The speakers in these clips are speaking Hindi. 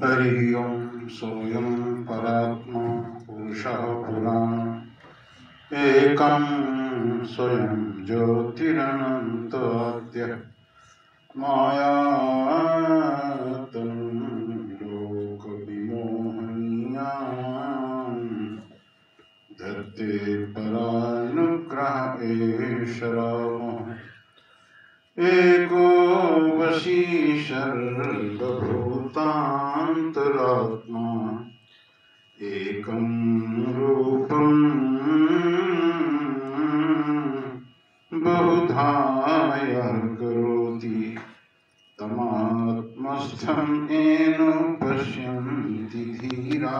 हरि ओं सोऽयं परात्मा पुरुषः पुराण एकं स्वयं ज्योतिरनन्तवाद्यः मायातं लोकविमोहनीयाम् धत्ते परानुग्रह एष रामः एको वशी सर्वभूतान्तरात्मा एकं रूपं बहुधा करोति तमात्मस्थं येन पश्यन्ति धीरा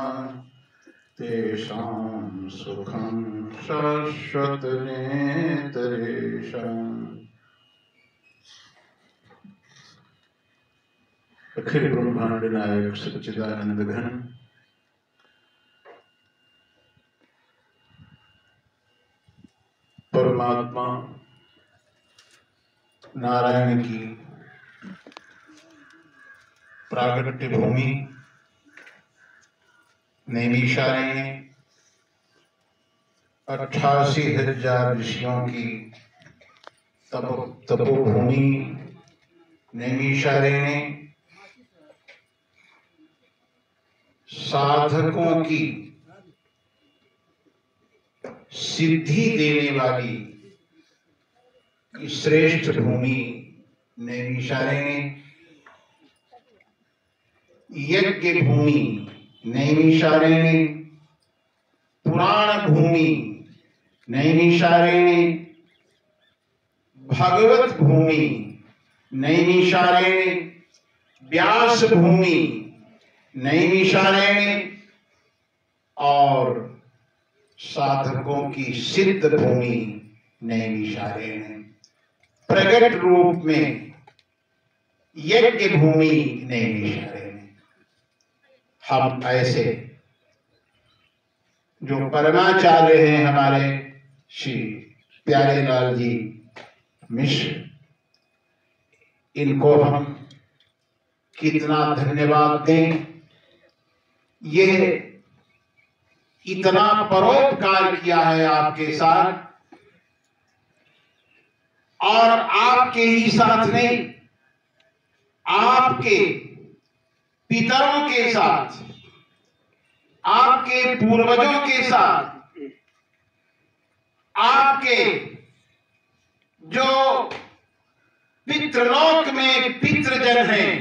तेषां सुखं शाश्वतनेतरेषाम्। अखिल ब्रह्मांड नायक सच्चिदानंद घन परमात्मा नारायण की प्रागट्य भूमि नैमिषारण्य 88,000 ऋषियों की तपोभूमि नैमिषारण्य साधकों की सिद्धि देने वाली श्रेष्ठ भूमि नैमिषारण्य, यज्ञ भूमि नैमिषारण्य, पुराण भूमि नैमिषारण्य, भगवत भूमि नैमिषारण्य, व्यास भूमि नैमिषारण्य और साधकों की सिद्ध भूमि नैमिषारण्य, प्रगट रूप में यज्ञ भूमि नैमिषारण्य। हम ऐसे जो परमाचार्य हैं हमारे श्री प्यारे लाल जी मिश्र, इनको हम कितना धन्यवाद दें। ये इतना परोपकार किया है आपके साथ, और आपके ही साथ नहीं, आपके पितरों के साथ, आपके पूर्वजों के साथ, आपके जो पितृलोक में पितृजन हैं,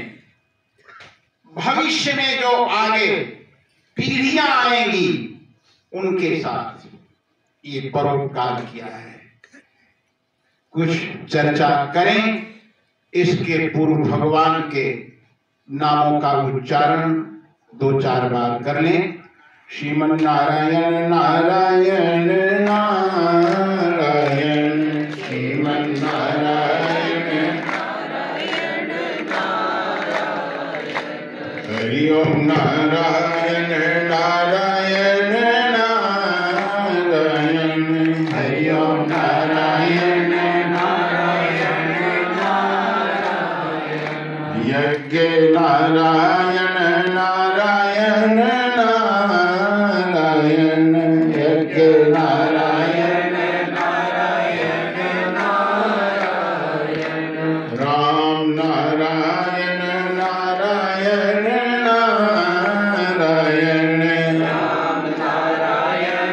भविष्य में जो आगे पीढ़ियां आएंगी, उनके साथ ये परोपकार किया है। कुछ चर्चा करें, इसके पूर्व भगवान के नामों का उच्चारण 2-4 बार कर लें। श्रीमन नारायण नारायण नारायण, श्रीमन नारायण नारायण नारायण, हरि ओम नारायण नारायण नारायण, हरि ओम नारायण नारायण नारायण, यज्ञ नारायण नारायण नारायण, यज्ञ नारायण नारायण नारायण, राम नारायण नारायण नारायण, राम नारायण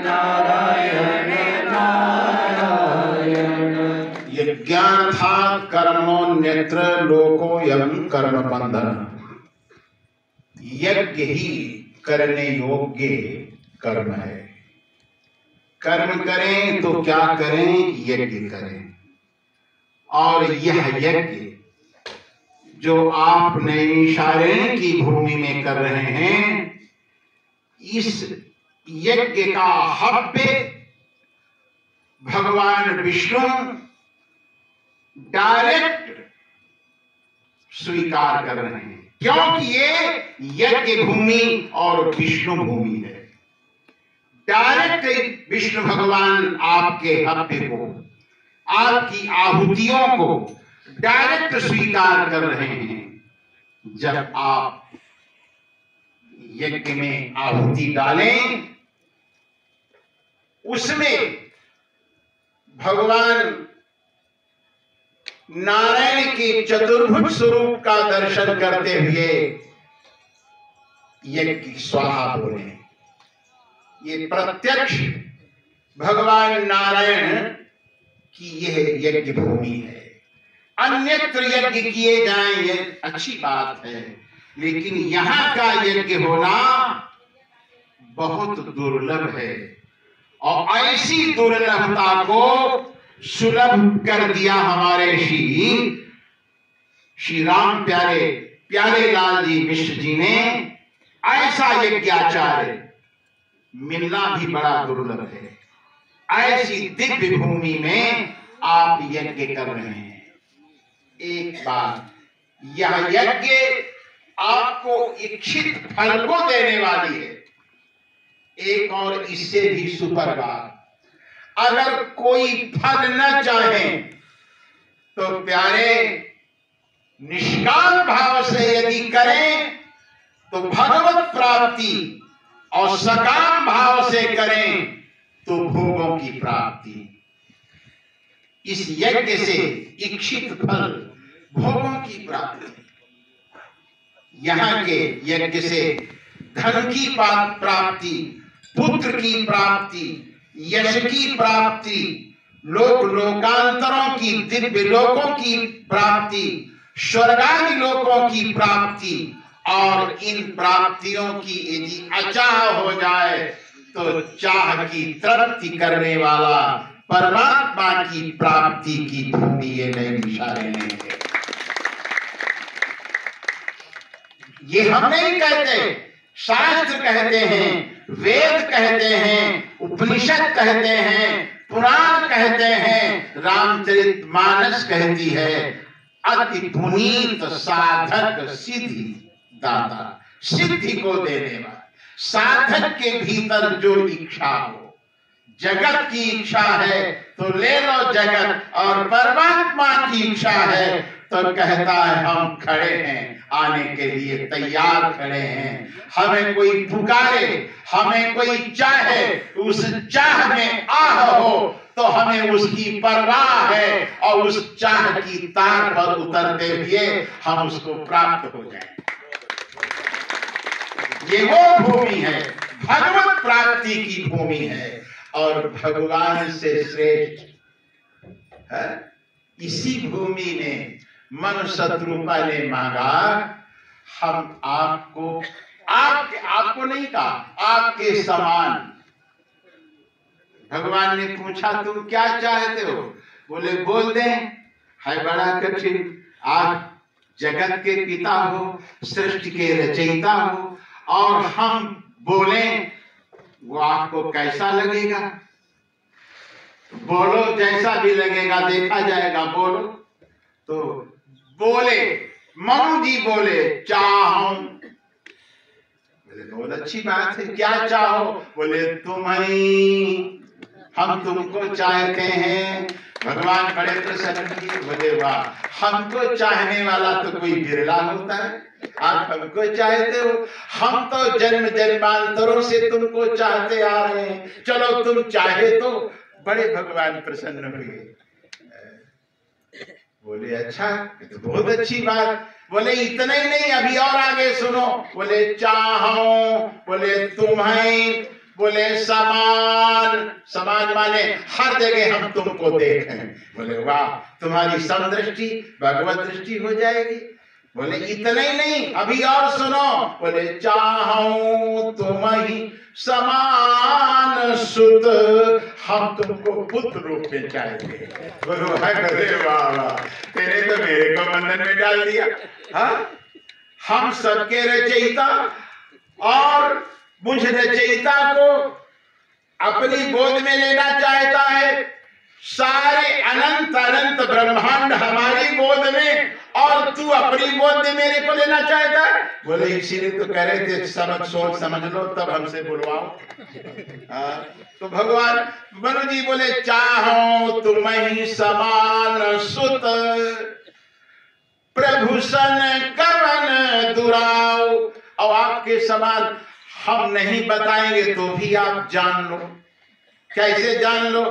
नारायण नारायण, यज्ञार्थात् कर्मोऽन्यत्र लोकोऽयं कर्म बंधन। यज्ञ ही करने योग्य कर्म है। कर्म करें तो क्या करें? यज्ञ करें। और यह यज्ञ जो आप नैमिषारण्य की भूमि में कर रहे हैं, इस यज्ञ का हव्य भगवान विष्णु डायरेक्ट स्वीकार कर रहे हैं, क्योंकि ये यज्ञ भूमि और विष्णु भूमि है। डायरेक्ट विष्णु भगवान आपके हव्य को, आपकी आहुतियों को डायरेक्ट स्वीकार कर रहे हैं। जब आप यज्ञ में आहुति डालें, उसमें भगवान नारायण के चतुर्भुज स्वरूप का दर्शन करते हुए यज्ञ स्वाहा बोले। ये प्रत्यक्ष भगवान नारायण की यह यज्ञ भूमि है। अन्यत्र यज्ञ किए जाएं ये अच्छी बात है, लेकिन यहाँ का यज्ञ होना बहुत दुर्लभ है, और ऐसी दुर्लभता को सुलभ कर दिया हमारे श्री राम प्यारे लाल जी मिश्र जी ने। ऐसा यज्ञाचार्य मिलना भी बड़ा दुर्लभ है। ऐसी दिव्य भूमि में आप यज्ञ कर रहे हैं। एक बात, यह यज्ञ आपको इच्छित फल को देने वाली है। एक और इससे भी सुपर बात, अगर कोई फल न चाहे तो प्यारे निष्काम भाव से यदि करें तो भगवत प्राप्ति, और सकाम भाव से करें तो भोगों की प्राप्ति। इस यज्ञ से इच्छित फल भोगों की प्राप्ति। यहाँ के यज्ञ से धन की प्राप्ति, पुत्र की प्राप्ति, यश की प्राप्ति, लोकांतरों की, दिव्य लोकों की प्राप्ति, स्वर्गादि लोकों की प्राप्ति, और इन प्राप्तियों की यदि अचाह हो जाए तो चाह की तृप्ति करने वाला परमात्मा की प्राप्ति की भूमि ये नई इशारे हैं। ये हम नहीं कहते, शास्त्र कहते हैं, वेद कहते हैं, उपनिषद कहते हैं, पुराण कहते हैं, रामचरितमानस कहती है, अति पुनीत साधक सिद्धि दाता, सिद्धि को देने वाला। साधक के भीतर जो इच्छा हो, जगत की इच्छा है तो ले लो जगत, और परमात्मा की इच्छा है तो कहता है हम खड़े हैं, आने के लिए तैयार खड़े हैं। हमें कोई पुकारे, हमें कोई चाहे, उस चाह में आह हो तो हमें उसकी परवाह है, और उस चाह की तार पर उतरते हुए हम उसको प्राप्त हो जाएं। ये वो भूमि है, भगवत प्राप्ति की भूमि है, और भगवान से श्रेष्ठ है। इसी भूमि ने मनु शत्रुपा ने मांगा, हम आपको नहीं कहा, आपके समान। भगवान ने पूछा तुम क्या चाहते हो? बोले बोल दे, है बड़ा कठिन। आप जगत के पिता हो, सृष्टि के रचयिता हो, और हम बोले वो आपको कैसा लगेगा? बोलो, जैसा भी लगेगा देखा जाएगा, बोलो। तो बोले, मनु जी बोले चाहो। बोले बहुत अच्छी बात है, क्या चाहो? बोले तुम ही, हम तुमको चाहते हैं। भगवान बड़े प्रसन्न, बोले वाह, हमको चाहने वाला तो कोई बिरला होता है, आप हमको चाहते हो। हम तो जन्म जन्मांतरों से तुमको चाहते आ रहे हैं, चलो तुम चाहे तो। बड़े भगवान प्रसन्न हुए। बोले अच्छा, तो बहुत अच्छी बात। बोले इतना ही नहीं, अभी और आगे सुनो। बोले चाहो, बोले तुम्हें, बोले समान। समान माने हर जगह हम तुमको देखें। बोले वाह, तुम्हारी समदृष्टि भगवत दृष्टि हो जाएगी। बोले इतना ही नहीं, अभी और सुनो। बोले चाहो तुम्हें समान सुत, हम तुमको पुत्र रूप में चाहेंगे। बोलो अरे वाह, तेरे तो मेरे को बंधन में डाल दिया। हाँ, हम सबके रचयिता, और मुझ रचयिता को अपनी गोद में लेना चाहता है। सारे अनंत अनंत ब्रह्मांड हमारी गोद में, और तू अपनी गोद में मेरे को लेना चाहता है। बोले इसीलिए तो कह रहे थे सोच समझ लो तब हमसे बुलवाओ। तो भगवान मनु जी बोले चाहो तुम्हें समान सुत, प्रभु सन कवन दुराओ, और आपके समान हम नहीं बताएंगे तो भी आप जान लो। कैसे जान लो?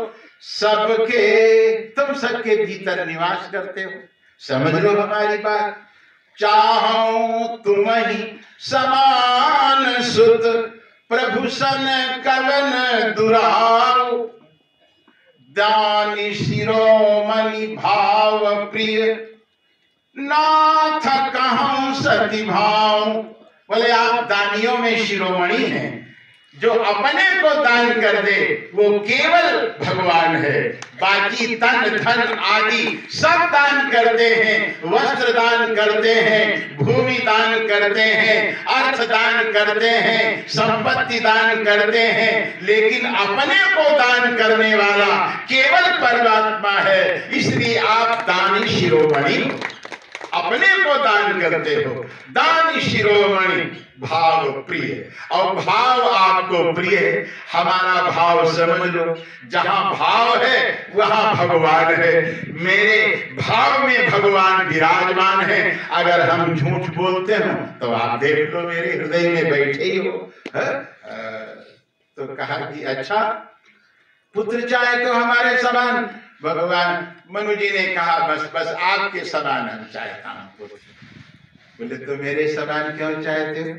सबके, तुम सबके भीतर निवास करते हो, समझ लो हमारी बात। चाहो तुम ही समान सुत, प्रभु सन कवन दुराऊ। दानी शिरोमणि भाव प्रिय, नाथ कहूं सती भाव। बोले आप दानियों में शिरोमणि हैं, जो अपने को दान कर दे वो केवल भगवान है। बाकी तन धन आदि सब दान करते हैं, वस्त्र दान करते हैं, भूमि दान करते हैं, अर्थ दान करते हैं, संपत्ति दान करते हैं, लेकिन अपने को दान करने वाला केवल परमात्मा है। इसलिए आप दानी शिरोमणि, अपने को दान करते हो। दान शिरोमणि भाव प्रिय, और भाव आपको प्रिय है। हमारा भाव समझ लो, जहां भाव है वहां भगवान है। मेरे भाव में भगवान विराजमान है। अगर हम झूठ बोलते हो तो आप देख लो मेरे हृदय में बैठे ही हो। तो कहा कि अच्छा पुत्र चाहे तो हमारे समान। भगवान मनु जी ने कहा बस बस आपके समान हम चाहता हूं। बोले तो मेरे समान क्यों चाहते हो?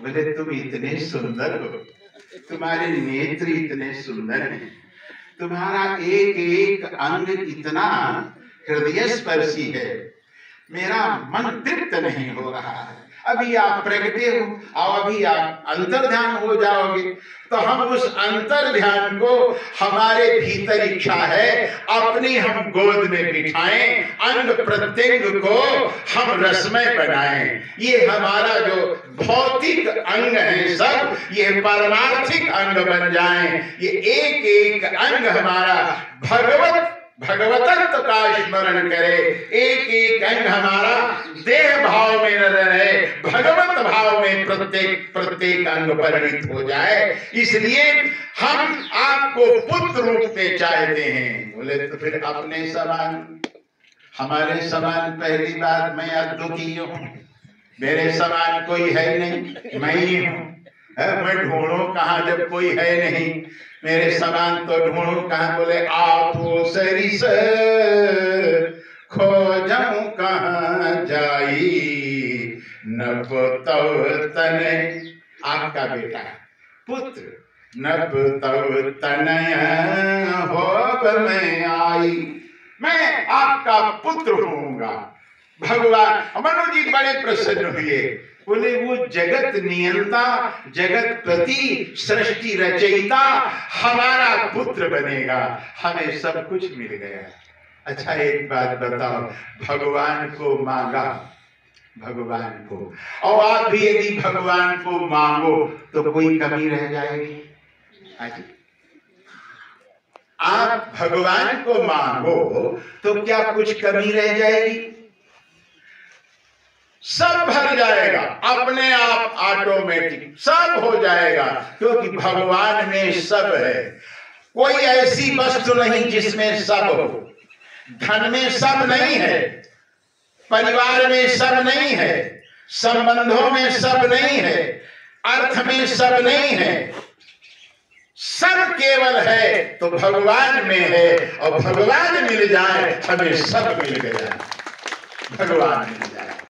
बोले तुम इतने सुंदर हो, तुम्हारे नेत्र इतने सुंदर हैं, तुम्हारा एक एक अंग इतना हृदय स्पर्शी है, मेरा मन तृप्त नहीं हो रहा है। अभी आप प्रगटे हो और अभी आप अंतर ध्यान हो जाओगे तो हम उस अंतर ध्यान को, हमारे भीतर इच्छा है अपनी हम गोद में बिठाएं, अंग प्रत्यंग को हम रसमय बनाएं। ये हमारा जो भौतिक अंग है सब, ये परमार्थिक अंग बन जाएं। ये एक एक अंग हमारा भगवतत्व का स्मरण करे, एक एक अंग हमारा देह भाव में न रहे, भगवत भाव में प्रत्येक अंग परिणित हो जाए। इसलिए हम आपको पुत्र रूप में चाहते हैं। बोले तो फिर अपने समान, हमारे समान, पहली बात मैं अद्वितीय हूँ, मेरे समान कोई है नहीं, मैं ही हूँ। मैं ढूंढूं कहाँ जब कोई है नहीं, मेरे समान तो ढूंढूं कहाँ? बोले आपो सरिस खोजऊं कहाँ जाई, नभ तव तनय, आपका बेटा पुत्र, नभ तव तनय होब मैं आई, मैं आपका पुत्र होऊंगा। भगवान मनु जी बड़े प्रसन्न हुए। बोले वो जगत नियंता, जगत प्रति, सृष्टि रचयिता हमारा पुत्र बनेगा, हमें सब कुछ मिल गया। अच्छा एक बात बताओ, भगवान को मांगा, भगवान को, और आप भी यदि भगवान को मांगो तो कोई कमी रह जाएगी? आप भगवान को मांगो तो क्या कुछ कमी रह जाएगी? सब भर जाएगा, अपने आप ऑटोमेटिक सब हो जाएगा, क्योंकि भगवान में सब है। कोई ऐसी वस्तु नहीं जिसमें सब हो। धन में सब नहीं है, परिवार में सब नहीं है, संबंधों में सब नहीं है, अर्थ में सब नहीं है, सब केवल है तो भगवान में है। और भगवान मिल जाए हमें सब मिल गया, भगवान मिल जाए।